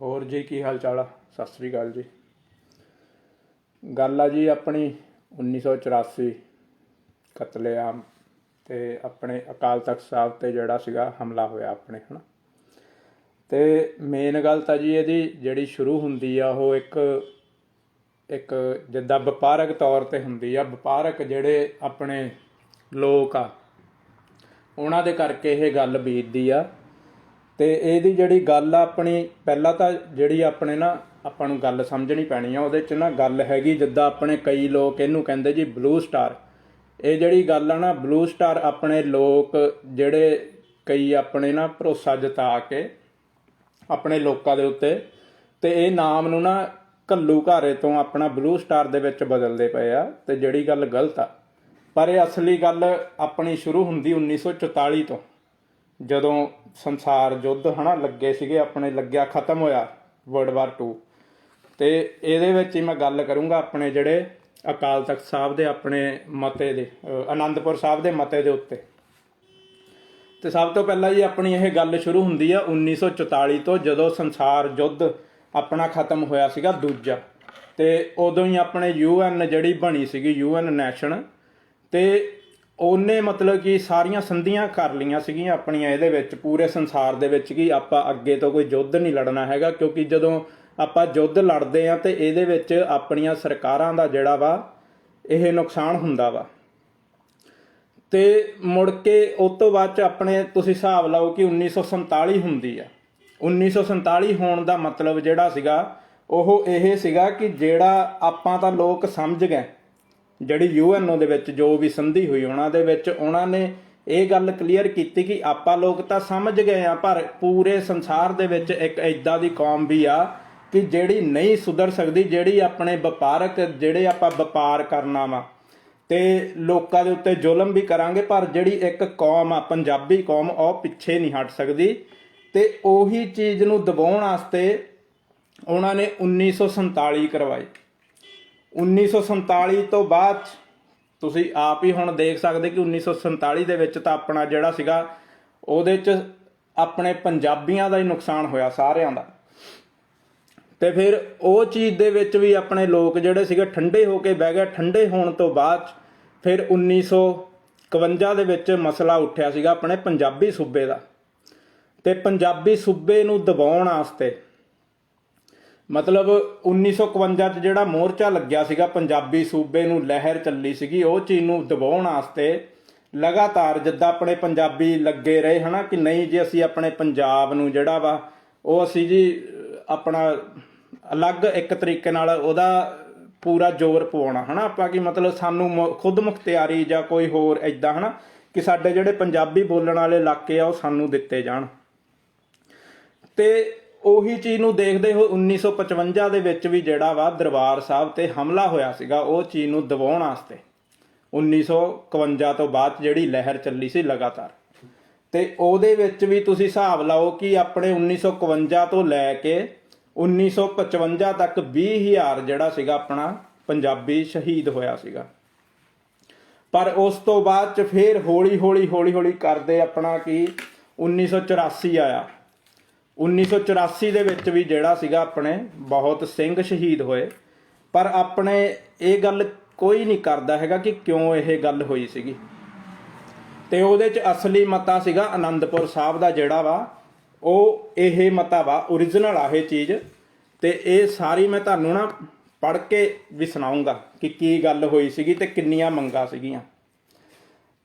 ਹੋਰ ਜੀ ਕੀ ਹਾਲ ਚਾਲ ਆ। ਸਤਿ ਸ੍ਰੀ ਅਕਾਲ ਜੀ। ਗੱਲ ਆ ਜੀ ਆਪਣੀ 1984 ਕਤਲੇਆਮ ਤੇ ਆਪਣੇ ਅਕਾਲ ਤਖਤ ਸਾਹਿਬ ਤੇ ਜਿਹੜਾ ਸੀਗਾ ਹਮਲਾ ਹੋਇਆ ਆਪਣੇ ਹੈ ਨਾ। ਤੇ ਮੇਨ ਗੱਲ ਤਾਂ ਜੀ ਇਹਦੀ ਜਿਹੜੀ ਸ਼ੁਰੂ ਹੁੰਦੀ ਆ ਉਹ ਇੱਕ ਜਿੱਦਾਂ ਵਪਾਰਕ ਤੌਰ 'ਤੇ ਹੁੰਦੀ ਆ। ਵਪਾਰਕ ਜਿਹੜੇ ਆਪਣੇ ਲੋਕ ਆ ਉਹਨਾਂ ਦੇ ਕਰਕੇ ਇਹ ਗੱਲ ਬੀਤਦੀ ਆ। ਤੇ ਇਹਦੀ ਜਿਹੜੀ ਗੱਲ ਆ ਆਪਣੀ ਪਹਿਲਾਂ ਤਾਂ ਜਿਹੜੀ ਆਪਣੇ ਨਾ ਆਪਾਂ ਨੂੰ ਗੱਲ ਸਮਝਣੀ ਪੈਣੀ ਆ। ਉਹਦੇ 'ਚ ਨਾ ਗੱਲ ਹੈਗੀ ਜਿੱਦਾਂ ਆਪਣੇ ਕਈ ਲੋਕ ਇਹਨੂੰ ਕਹਿੰਦੇ ਜੀ ਬਲੂ ਸਟਾਰ। ਇਹ ਜਿਹੜੀ ਗੱਲ ਆ ਨਾ ਬਲੂ ਸਟਾਰ ਆਪਣੇ ਲੋਕ ਜਿਹੜੇ ਕਈ ਆਪਣੇ ਨਾ ਭਰੋਸਾ ਜਤਾ ਕੇ ਆਪਣੇ ਲੋਕਾਂ ਦੇ ਉੱਤੇ ਤੇ ਇਹ ਨਾਮ ਨੂੰ ਨਾ ਘੱਲੂ ਘਾਰੇ ਤੋਂ ਆਪਣਾ ਬਲੂ ਸਟਾਰ ਦੇ ਵਿੱਚ ਬਦਲਦੇ ਪਏ ਆ। ਤੇ ਜਿਹੜੀ ਗੱਲ ਗਲਤ ਆ ਪਰ ਇਹ ਅਸਲੀ ਗੱਲ ਆਪਣੀ ਸ਼ੁਰੂ ਹੁੰਦੀ 1944 ਤੋਂ ਜਦੋਂ ਸੰਸਾਰ ਯੁੱਧ ਹੈ ਨਾ ਲੱਗੇ ਸੀਗੇ ਆਪਣੇ ਲੱਗਿਆ ਖ਼ਤਮ ਹੋਇਆ ਵਰਲਡ ਵਾਰ 2। ਅਤੇ ਇਹਦੇ ਵਿੱਚ ਹੀ ਮੈਂ ਗੱਲ ਕਰੂੰਗਾ ਆਪਣੇ ਜਿਹੜੇ ਅਕਾਲ ਤਖਤ ਸਾਹਿਬ ਦੇ ਆਪਣੇ ਮਤੇ ਦੇ ਅਨੰਦਪੁਰ ਸਾਹਿਬ ਦੇ ਮਤੇ ਦੇ ਉੱਤੇ। ਅਤੇ ਸਭ ਤੋਂ ਪਹਿਲਾਂ ਜੀ ਆਪਣੀ ਇਹ ਗੱਲ ਸ਼ੁਰੂ ਹੁੰਦੀ ਆ 1944 ਤੋਂ ਜਦੋਂ ਸੰਸਾਰ ਯੁੱਧ ਆਪਣਾ ਖ਼ਤਮ ਹੋਇਆ ਸੀਗਾ ਦੂਜਾ। ਅਤੇ ਉਦੋਂ ਹੀ ਆਪਣੇ UN ਜਿਹੜੀ ਬਣੀ ਸੀਗੀ UN ਨੈਸ਼ਨ ਅਤੇ ਉਹਨੇ ਮਤਲਬ ਕਿ ਸਾਰੀਆਂ ਸੰਧੀਆਂ ਕਰ ਲਈਆਂ ਸੀਗੀਆਂ ਆਪਣੀਆਂ ਇਹਦੇ ਵਿੱਚ ਪੂਰੇ ਸੰਸਾਰ ਦੇ ਵਿੱਚ ਕਿ ਆਪਾਂ ਅੱਗੇ ਤੋਂ ਕੋਈ ਯੁੱਧ ਨਹੀਂ ਲੜਨਾ ਹੈਗਾ। ਕਿਉਂਕਿ ਜਦੋਂ ਆਪਾਂ ਯੁੱਧ ਲੜਦੇ ਹਾਂ ਤਾਂ ਇਹਦੇ ਵਿੱਚ ਆਪਣੀਆਂ ਸਰਕਾਰਾਂ ਦਾ ਜਿਹੜਾ ਵਾ ਇਹ ਨੁਕਸਾਨ ਹੁੰਦਾ ਵਾ। ਅਤੇ ਮੁੜ ਕੇ ਉਸ ਤੋਂ ਬਾਅਦ 'ਚ ਆਪਣੇ ਤੁਸੀਂ ਹਿਸਾਬ ਲਾਓ ਕਿ 1947 ਹੁੰਦੀ ਆ। 1947 ਹੋਣ ਦਾ ਮਤਲਬ ਜਿਹੜਾ ਸੀਗਾ ਉਹ ਇਹ ਸੀਗਾ ਕਿ ਜਿਹੜਾ ਆਪਾਂ ਤਾਂ ਲੋਕ ਸਮਝ ਗਏ ਜਿਹੜੀ UNO ਦੇ ਵਿੱਚ ਜੋ ਵੀ ਸੰਧੀ ਹੋਈ ਉਹਨਾਂ ਦੇ ਵਿੱਚ ਉਹਨਾਂ ਨੇ ਇਹ ਗੱਲ ਕਲੀਅਰ ਕੀਤੀ ਕਿ ਆਪਾਂ ਲੋਕ ਤਾਂ ਸਮਝ ਗਏ ਆ ਪਰ ਪੂਰੇ ਸੰਸਾਰ ਦੇ ਵਿੱਚ ਇੱਕ ਇੱਦਾਂ ਦੀ ਕੌਮ ਵੀ ਆ ਕਿ ਜਿਹੜੀ ਨਹੀਂ ਸੁਧਰ ਸਕਦੀ, ਜਿਹੜੀ ਆਪਣੇ ਵਪਾਰਕ ਜਿਹੜੇ ਆਪਾਂ ਵਪਾਰ ਕਰਨਾ ਵਾ ਅਤੇ ਲੋਕਾਂ ਦੇ ਉੱਤੇ ਜ਼ੁਲਮ ਵੀ ਕਰਾਂਗੇ ਪਰ ਜਿਹੜੀ ਇੱਕ ਕੌਮ ਆ ਪੰਜਾਬੀ ਕੌਮ ਉਹ ਪਿੱਛੇ ਨਹੀਂ ਹਟ ਸਕਦੀ। ਅਤੇ ਉਹੀ ਚੀਜ਼ ਨੂੰ ਦਬਾਉਣ ਵਾਸਤੇ ਉਹਨਾਂ ਨੇ 1947 ਕਰਵਾਈ। 1947 ਤੋਂ ਬਾਅਦ ਤੁਸੀਂ ਆਪ ਹੀ ਹੁਣ ਦੇਖ ਸਕਦੇ ਕਿ 1947 ਦੇ ਵਿੱਚ ਤਾਂ ਆਪਣਾ ਜਿਹੜਾ ਸੀਗਾ ਉਹਦੇ 'ਚ ਆਪਣੇ ਪੰਜਾਬੀਆਂ ਦਾ ਹੀ ਨੁਕਸਾਨ ਹੋਇਆ ਸਾਰਿਆਂ ਦਾ। ਅਤੇ ਫਿਰ ਉਹ ਚੀਜ਼ ਦੇ ਵਿੱਚ ਵੀ ਆਪਣੇ ਲੋਕ ਜਿਹੜੇ ਸੀਗੇ ਠੰਡੇ ਹੋ ਕੇ ਬਹਿ ਗਏ। ਠੰਡੇ ਹੋਣ ਤੋਂ ਬਾਅਦ ਫਿਰ 1951 ਦੇ ਵਿੱਚ ਮਸਲਾ ਉੱਠਿਆ ਸੀਗਾ ਆਪਣੇ ਪੰਜਾਬੀ ਸੂਬੇ ਦਾ। ਅਤੇ ਪੰਜਾਬੀ ਸੂਬੇ ਨੂੰ ਦਬਾਉਣ ਵਾਸਤੇ ਮਤਲਬ 1951 'ਚ ਜਿਹੜਾ ਮੋਰਚਾ ਲੱਗਿਆ ਸੀਗਾ ਪੰਜਾਬੀ ਸੂਬੇ ਨੂੰ ਲਹਿਰ ਚੱਲੀ ਸੀਗੀ ਉਹ ਚੀਜ਼ ਨੂੰ ਦਬਾਉਣ ਵਾਸਤੇ ਲਗਾਤਾਰ ਜਿੱਦਾਂ ਆਪਣੇ ਪੰਜਾਬੀ ਲੱਗੇ ਰਹੇ ਹੈ ਨਾ ਕਿ ਨਹੀਂ ਜੀ ਅਸੀਂ ਆਪਣੇ ਪੰਜਾਬ ਨੂੰ ਜਿਹੜਾ ਵਾ ਉਹ ਅਸੀਂ ਜੀ ਆਪਣਾ ਅਲੱਗ ਇੱਕ ਤਰੀਕੇ ਨਾਲ ਉਹਦਾ ਪੂਰਾ ਜ਼ੋਰ ਪਵਾਉਣਾ ਹੈ ਨਾ ਆਪਾਂ ਕਿ ਮਤਲਬ ਸਾਨੂੰ ਖੁਦ ਮੁਖਤਿਆਰੀ ਜਾਂ ਕੋਈ ਹੋਰ ਇੱਦਾਂ ਹੈ ਨਾ ਕਿ ਸਾਡੇ ਜਿਹੜੇ ਪੰਜਾਬੀ ਬੋਲਣ ਵਾਲੇ ਇਲਾਕੇ ਆ ਉਹ ਸਾਨੂੰ ਦਿੱਤੇ ਜਾਣ। ਅਤੇ ਉਹੀ ਚੀਜ਼ ਨੂੰ ਦੇਖਦੇ ਹੋਏ 1955 ਦੇ ਵਿੱਚ ਵੀ ਜਿਹੜਾ ਵਾ ਦਰਬਾਰ ਸਾਹਿਬ 'ਤੇ ਹਮਲਾ ਹੋਇਆ ਸੀਗਾ ਉਹ ਚੀਜ਼ ਨੂੰ ਦਬਾਉਣ ਵਾਸਤੇ 1951 ਤੋਂ ਬਾਅਦ ਜਿਹੜੀ ਲਹਿਰ ਚੱਲੀ ਸੀ ਲਗਾਤਾਰ। ਅਤੇ ਉਹਦੇ ਵਿੱਚ ਵੀ ਤੁਸੀਂ ਹਿਸਾਬ ਲਾਓ ਕਿ ਆਪਣੇ 1951 ਤੋਂ ਲੈ ਕੇ 1955 ਤੱਕ 20,000 ਜਿਹੜਾ ਸੀਗਾ ਆਪਣਾ ਪੰਜਾਬੀ ਸ਼ਹੀਦ ਹੋਇਆ ਸੀਗਾ। ਪਰ ਉਸ ਤੋਂ ਬਾਅਦ 'ਚ ਫਿਰ ਹੌਲੀ ਕਰਦੇ ਆਪਣਾ ਕਿ 1984 ਆਇਆ। 1984 ਦੇ ਵਿੱਚ ਵੀ ਜਿਹੜਾ ਸੀਗਾ ਆਪਣੇ ਬਹੁਤ ਸਿੰਘ ਸ਼ਹੀਦ ਹੋਏ ਪਰ ਆਪਣੇ ਇਹ ਗੱਲ ਕੋਈ ਨਹੀਂ ਕਰਦਾ ਹੈਗਾ ਕਿ ਕਿਉਂ ਇਹ ਗੱਲ ਹੋਈ ਸੀਗੀ। ਅਤੇ ਉਹਦੇ 'ਚ ਅਸਲੀ ਮਤਾ ਸੀਗਾ ਅਨੰਦਪੁਰ ਸਾਹਿਬ ਦਾ ਜਿਹੜਾ ਵਾ ਉਹ ਇਹ ਮਤਾ ਵਾ ਓਰੀਜਨਲ ਆ ਇਹ ਚੀਜ਼। ਅਤੇ ਇਹ ਸਾਰੀ ਮੈਂ ਤੁਹਾਨੂੰ ਨਾ ਪੜ੍ਹ ਕੇ ਵੀ ਸੁਣਾਊਂਗਾ ਕਿ ਕੀ ਗੱਲ ਹੋਈ ਸੀਗੀ ਅਤੇ ਕਿੰਨੀਆਂ ਮੰਗਾਂ ਸੀਗੀਆਂ।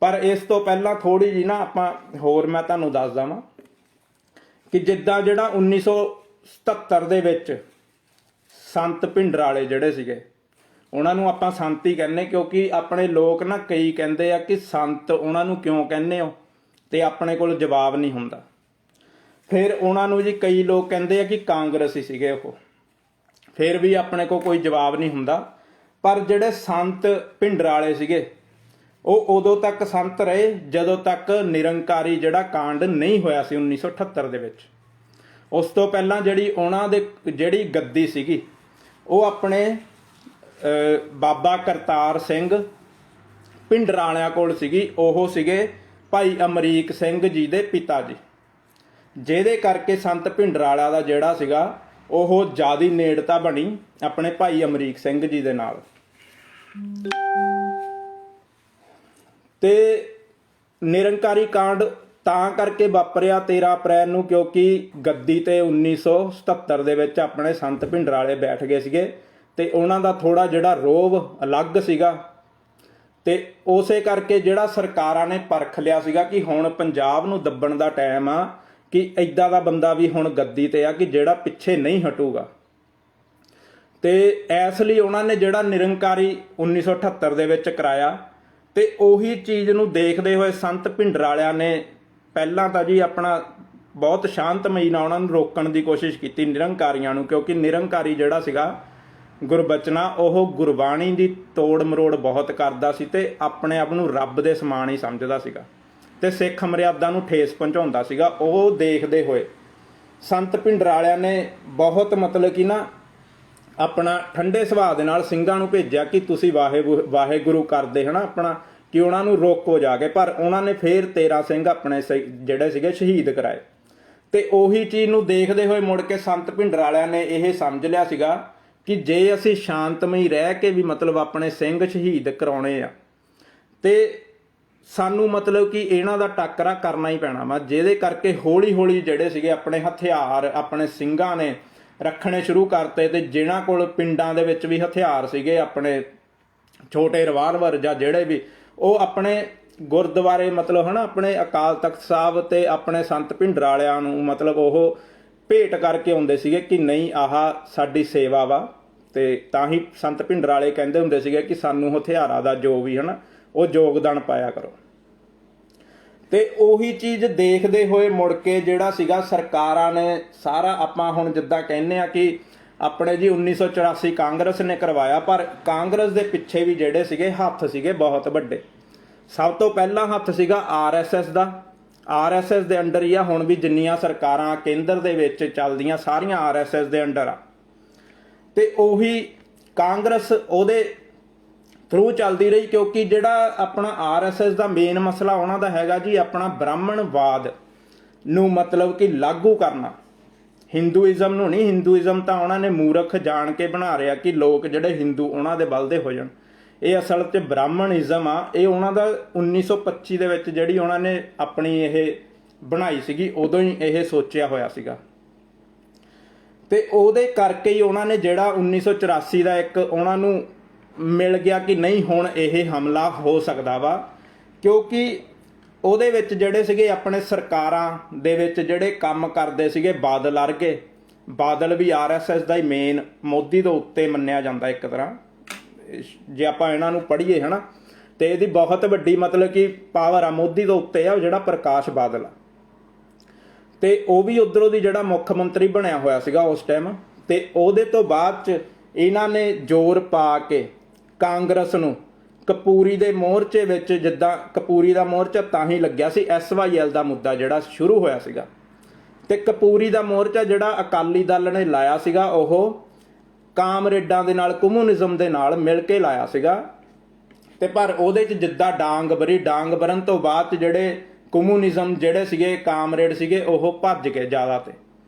ਪਰ ਇਸ ਤੋਂ ਪਹਿਲਾਂ ਥੋੜ੍ਹੀ ਜਿਹੀ ਨਾ ਆਪਾਂ ਹੋਰ ਮੈਂ ਤੁਹਾਨੂੰ ਦੱਸ ਦੇਵਾਂ ਕਿ ਜਿੱਦਾਂ ਜਿਹੜਾ 1977 ਦੇ ਵਿੱਚ ਸੰਤ ਭਿੰਡਰਾਲੇ ਜਿਹੜੇ ਸੀਗੇ ਉਹਨਾਂ ਨੂੰ ਆਪਾਂ ਸੰਤ ਹੀ ਕਹਿੰਦੇ ਕਿਉਂਕਿ ਆਪਣੇ ਲੋਕ ਨਾ ਕਈ ਕਹਿੰਦੇ ਆ ਕਿ ਸੰਤ ਉਹਨਾਂ ਨੂੰ ਕਿਉਂ ਕਹਿੰਦੇ ਹੋ ਅਤੇ ਆਪਣੇ ਕੋਲ ਜਵਾਬ ਨਹੀਂ ਹੁੰਦਾ। ਫਿਰ ਉਹਨਾਂ ਨੂੰ ਜੀ ਕਈ ਲੋਕ ਕਹਿੰਦੇ ਆ ਕਿ ਕਾਂਗਰਸੀ ਸੀਗੇ ਉਹ, ਫਿਰ ਵੀ ਆਪਣੇ ਕੋਲ ਕੋਈ ਜਵਾਬ ਨਹੀਂ ਹੁੰਦਾ। ਪਰ ਜਿਹੜੇ ਸੰਤ ਭਿੰਡਰਾਲੇ ਸੀਗੇ ਉਹ ਉਦੋਂ ਤੱਕ ਸੰਤ ਰਹੇ ਜਦੋਂ ਤੱਕ ਨਿਰੰਕਾਰੀ ਜਿਹੜਾ ਕਾਂਡ ਨਹੀਂ ਹੋਇਆ ਸੀ 1978 ਦੇ ਵਿੱਚ। ਉਸ ਤੋਂ ਪਹਿਲਾਂ ਜਿਹੜੀ ਉਹਨਾਂ ਦੇ ਜਿਹੜੀ ਗੱਦੀ ਸੀਗੀ ਉਹ ਆਪਣੇ ਬਾਬਾ ਕਰਤਾਰ ਸਿੰਘ ਭਿੰਡਰਾਲਿਆਂ ਕੋਲ ਸੀਗੀ। ਉਹ ਸੀਗੇ ਭਾਈ ਅਮਰੀਕ ਸਿੰਘ ਜੀ ਦੇ ਪਿਤਾ ਜੀ, ਜਿਹਦੇ ਕਰਕੇ ਸੰਤ ਭਿੰਡਰਾਲਾ ਦਾ ਜਿਹੜਾ ਸੀਗਾ ਉਹ ਜ਼ਿਆਦੀ ਨੇੜਤਾ ਬਣੀ ਆਪਣੇ ਭਾਈ ਅਮਰੀਕ ਸਿੰਘ ਜੀ ਦੇ ਨਾਲ। ਤੇ ਨਿਰੰਕਾਰੀ ਕਾਂਡ ਤਾਂ ਕਰਕੇ ਵਾਪਰਿਆ 13 ਅਪ੍ਰੈਲ ਨੂੰ ਕਿਉਂਕਿ ਗੱਦੀ ਤੇ 1977 ਦੇ ਵਿੱਚ ਆਪਣੇ ਸੰਤ ਭਿੰਡਰਾਲੇ ਬੈਠ ਗਏ ਸੀਗੇ ਤੇ ਉਹਨਾਂ ਦਾ ਥੋੜਾ ਜਿਹੜਾ ਰੋਹਬ ਅਲੱਗ ਸੀਗਾ। ਤੇ ਉਸੇ ਕਰਕੇ ਜਿਹੜਾ ਸਰਕਾਰਾਂ ਨੇ ਪਰਖ ਲਿਆ ਸੀਗਾ ਕਿ ਹੁਣ ਪੰਜਾਬ ਨੂੰ ਦੱਬਣ ਦਾ ਟਾਈਮ ਆ, ਕਿ ਇੱਦਾਂ ਦਾ ਬੰਦਾ ਵੀ ਹੁਣ ਗੱਦੀ ਤੇ ਆ ਕਿ ਜਿਹੜਾ ਪਿੱਛੇ ਨਹੀਂ ਹਟੂਗਾ। ਤੇ ਇਸ ਲਈ ਉਹਨਾਂ ਨੇ ਜਿਹੜਾ ਨਿਰੰਕਾਰੀ 1978 ਦੇ ਵਿੱਚ ਕਰਾਇਆ। ਤੇ ਉਹੀ ਚੀਜ਼ ਨੂੰ ਦੇਖਦੇ ਹੋਏ ਸੰਤ ਭਿੰਡਰਾਲਿਆਂ ਨੇ ਪਹਿਲਾਂ ਤਾਂ ਜੀ ਆਪਣਾ ਬਹੁਤ ਸ਼ਾਂਤਮਈ ਨਾਲ ਉਹਨਾਂ ਨੂੰ ਰੋਕਣ ਦੀ ਕੋਸ਼ਿਸ਼ ਕੀਤੀ ਨਿਰੰਕਾਰੀਆਂ ਨੂੰ, ਕਿਉਂਕਿ ਨਿਰੰਕਾਰੀ ਜਿਹੜਾ ਸੀਗਾ ਗੁਰਬਚਨਾ ਉਹ ਗੁਰਬਾਣੀ ਦੀ ਤੋੜ ਮਰੋੜ ਬਹੁਤ ਕਰਦਾ ਸੀ ਤੇ ਆਪਣੇ ਆਪ ਨੂੰ ਰੱਬ ਦੇ ਸਮਾਨ ਹੀ ਸਮਝਦਾ ਸੀਗਾ ਤੇ ਸਿੱਖ ਮਰਿਆਦਾ ਨੂੰ ਠੇਸ ਪਹੁੰਚਾਉਂਦਾ ਸੀਗਾ। ਉਹ ਦੇਖਦੇ ਹੋਏ ਸੰਤ ਭਿੰਡਰਾਲਿਆਂ ਨੇ ਬਹੁਤ ਮਤਲਬ ਕਿ ਨਾ ਆਪਣਾ ਠੰਡੇ ਸੁਭਾਅ ਦੇ ਨਾਲ ਸਿੰਘਾਂ ਨੂੰ ਭੇਜਿਆ ਕਿ ਤੁਸੀਂ ਵਾਹਿਗੁਰੂ ਕਰਦੇ ਹਨਾ ਆਪਣਾ, ਕਿ ਉਹਨਾਂ ਨੂੰ ਰੋਕੋ ਜਾ ਕੇ। ਪਰ ਉਹਨਾਂ ਨੇ ਫੇਰ 13 ਸਿੰਘ ਆਪਣੇ ਜਿਹੜੇ ਸੀਗੇ ਸ਼ਹੀਦ ਕਰਾਏ। ਤੇ ਉਹੀ ਚੀਜ਼ ਨੂੰ ਦੇਖਦੇ ਹੋਏ ਮੁੜ ਕੇ ਸੰਤ ਭਿੰਡਰਾਲਿਆਂ ਨੇ ਇਹ ਸਮਝ ਲਿਆ ਸੀਗਾ ਕਿ ਜੇ ਅਸੀਂ ਸ਼ਾਂਤਮਈ ਰਹਿ ਕੇ ਵੀ ਮਤਲਬ ਆਪਣੇ ਸਿੰਘ ਸ਼ਹੀਦ ਕਰਾਉਣੇ ਆ ਤੇ ਸਾਨੂੰ ਮਤਲਬ ਕਿ ਇਹਨਾਂ ਦਾ ਟਾਕਰਾ ਕਰਨਾ ਹੀ ਪੈਣਾ ਵਾ, ਜਿਹਦੇ ਕਰਕੇ ਹੌਲੀ ਹੌਲੀ ਜਿਹੜੇ ਸੀਗੇ ਆਪਣੇ ਹਥਿਆਰ ਆਪਣੇ ਸਿੰਘਾਂ ਨੇ ਰੱਖਣੇ ਸ਼ੁਰੂ ਕਰਤੇ। ਤੇ ਜਿਨ੍ਹਾਂ ਕੋਲ ਪਿੰਡਾਂ ਦੇ ਵਿੱਚ ਵੀ ਹਥਿਆਰ ਸੀਗੇ ਆਪਣੇ ਛੋਟੇ ਰਿਵਾਲਵਰ ਜਾਂ ਜਿਹੜੇ ਵੀ, ਉਹ ਆਪਣੇ ਗੁਰਦੁਆਰੇ ਮਤਲਬ ਹਨਾ ਆਪਣੇ ਅਕਾਲ ਤਖਤ ਸਾਹਿਬ ਤੇ ਆਪਣੇ ਸੰਤ ਭਿੰਡਰਾਲਿਆਂ ਨੂੰ ਮਤਲਬ ਉਹ ਭੇਟ ਕਰਕੇ ਆਉਂਦੇ ਸੀਗੇ ਕਿ ਨਹੀਂ ਆਹ ਸਾਡੀ ਸੇਵਾ ਵਾ। ਤੇ ਤਾਂ ਹੀ ਸੰਤ ਭਿੰਡਰਾਲੇ ਕਹਿੰਦੇ ਹੁੰਦੇ ਸੀਗੇ ਕਿ ਸਾਨੂੰ ਹਥਿਆਰਾਂ ਦਾ ਜੋ ਵੀ ਹਨਾ ਉਹ ਯੋਗਦਾਨ ਪਾਇਆ ਕਰੋ। ਤੇ ਉਹੀ ਚੀਜ਼ ਦੇਖਦੇ ਹੋਏ ਮੁੜ ਕੇ ਜਿਹੜਾ ਸੀਗਾ ਸਰਕਾਰਾਂ ਨੇ ਸਾਰਾ ਆਪਾਂ ਹੁਣ ਜਿੱਦਾਂ ਕਹਿੰਦੇ ਆ ਕਿ ਆਪਣੇ ਜੀ 1984 ਕਾਂਗਰਸ ਨੇ ਕਰਵਾਇਆ, ਪਰ ਕਾਂਗਰਸ ਦੇ ਪਿੱਛੇ ਵੀ ਜਿਹੜੇ ਸੀਗੇ ਹੱਥ ਸੀਗੇ ਬਹੁਤ ਵੱਡੇ। ਸਭ ਤੋਂ ਪਹਿਲਾ ਹੱਥ ਸੀਗਾ RSS ਦਾ। RSS ਦੇ ਅੰਡਰ ਹੀ ਆ ਹੁਣ ਵੀ ਜਿੰਨੀਆਂ ਸਰਕਾਰਾਂ ਕੇਂਦਰ ਦੇ ਵਿੱਚ ਚੱਲਦੀਆਂ ਸਾਰੀਆਂ RSS ਦੇ ਅੰਡਰ ਆ। ਤੇ ਉਹੀ ਕਾਂਗਰਸ ਉਹਦੇ ਥਰੂ ਚੱਲਦੀ ਰਹੀ, ਕਿਉਂਕਿ ਜਿਹੜਾ ਆਪਣਾ RSS ਦਾ ਮੇਨ ਮਸਲਾ ਉਹਨਾਂ ਦਾ ਹੈਗਾ ਜੀ ਆਪਣਾ ਬ੍ਰਾਹਮਣਵਾਦ ਨੂੰ ਮਤਲਬ ਕਿ ਲਾਗੂ ਕਰਨਾ, ਹਿੰਦੂਇਜ਼ਮ ਨੂੰ ਨਹੀਂ। ਹਿੰਦੂਇਜ਼ਮ ਤਾਂ ਉਹਨਾਂ ਨੇ ਮੂਰਖ ਜਾਣ ਕੇ ਬਣਾ ਰਿਹਾ ਕਿ ਲੋਕ ਜਿਹੜੇ ਹਿੰਦੂ ਉਹਨਾਂ ਦੇ ਬਲਦੇ ਹੋ ਜਾਣ। ਇਹ ਅਸਲ 'ਚ ਬ੍ਰਾਹਮਣਇਜ਼ਮ ਆ। ਇਹ ਉਹਨਾਂ ਦਾ 1925 ਦੇ ਵਿੱਚ ਜਿਹੜੀ ਉਹਨਾਂ ਨੇ ਆਪਣੀ ਇਹ ਬਣਾਈ ਸੀਗੀ, ਉਦੋਂ ਹੀ ਇਹ ਸੋਚਿਆ ਹੋਇਆ ਸੀਗਾ। ਤੇ ਉਹਦੇ ਕਰਕੇ ਹੀ ਉਹਨਾਂ ਨੇ ਜਿਹੜਾ 1984 ਦਾ ਇੱਕ ਉਹਨਾਂ ਨੂੰ ਮਿਲ ਗਿਆ ਕਿ ਨਹੀਂ ਹੁਣ ਇਹ ਹਮਲਾ ਹੋ ਸਕਦਾ ਵਾ, ਕਿਉਂਕਿ ਉਹਦੇ ਵਿੱਚ ਜਿਹੜੇ ਸੀਗੇ ਆਪਣੇ ਸਰਕਾਰਾਂ ਦੇ ਵਿੱਚ ਜਿਹੜੇ ਕੰਮ ਕਰਦੇ ਸੀਗੇ ਬਾਦਲ ਵਰਗੇ, ਬਾਦਲ ਵੀ RSS ਦਾ ਹੀ ਮੇਨ ਮੋਦੀ ਦੇ ਉੱਤੇ ਮੰਨਿਆ ਜਾਂਦਾ ਇੱਕ ਤਰ੍ਹਾਂ, ਜੇ ਆਪਾਂ ਇਹਨਾਂ ਨੂੰ ਪੜ੍ਹੀਏ ਹਨਾ। ਤੇ ਇਹਦੀ ਬਹੁਤ ਵੱਡੀ ਮਤਲਬ ਕਿ ਪਾਵਰ ਆ ਮੋਦੀ ਦੇ ਉੱਤੇ ਆ, ਜਿਹੜਾ ਪ੍ਰਕਾਸ਼ ਬਾਦਲ ਆ। ਤੇ ਉਹ ਵੀ ਉਧਰੋਂ ਦੀ ਜਿਹੜਾ ਮੁੱਖ ਮੰਤਰੀ ਬਣਿਆ ਹੋਇਆ ਸੀਗਾ ਉਸ ਟਾਈਮ। ਤੇ ਉਹਦੇ ਤੋਂ ਬਾਅਦ ਚ ਇਹਨਾਂ ਨੇ ਜ਼ੋਰ ਪਾ ਕੇ ਕਾਂਗਰਸ ਨੂੰ ਕਪੂਰੀ ਦੇ ਮੋਰਚੇ ਵਿੱਚ, ਜਿੱਦਾਂ ਕਪੂਰੀ ਦਾ ਮੋਰਚਾ ਤਾਂ ਹੀ ਲੱਗਿਆ ਸੀ SYL ਦਾ ਮੁੱਦਾ ਜਿਹੜਾ ਸ਼ੁਰੂ ਹੋਇਆ ਸੀਗਾ। ਤੇ ਕਪੂਰੀ ਦਾ ਮੋਰਚਾ ਜਿਹੜਾ ਅਕਾਲੀ ਦਲ ਨੇ ਲਾਇਆ ਸੀਗਾ ਉਹ ਕਾਮਰੇਡਾਂ ਦੇ ਨਾਲ, ਕਮਿਊਨਿਜ਼ਮ ਦੇ ਨਾਲ ਮਿਲ ਕੇ ਲਾਇਆ ਸੀਗਾ। ਤੇ ਪਰ ਉਹਦੇ 'ਚ ਜਿੱਦਾਂ ਡਾਂਗ ਬਰਨ ਤੋਂ ਬਾਅਦ 'ਚ ਜਿਹੜੇ ਕਮਿਊਨਿਜ਼ਮ ਜਿਹੜੇ ਸੀਗੇ ਕਾਮਰੇਡ ਸੀਗੇ ਉਹ ਭੱਜ ਗਏ ਜ਼ਿਆਦਾ।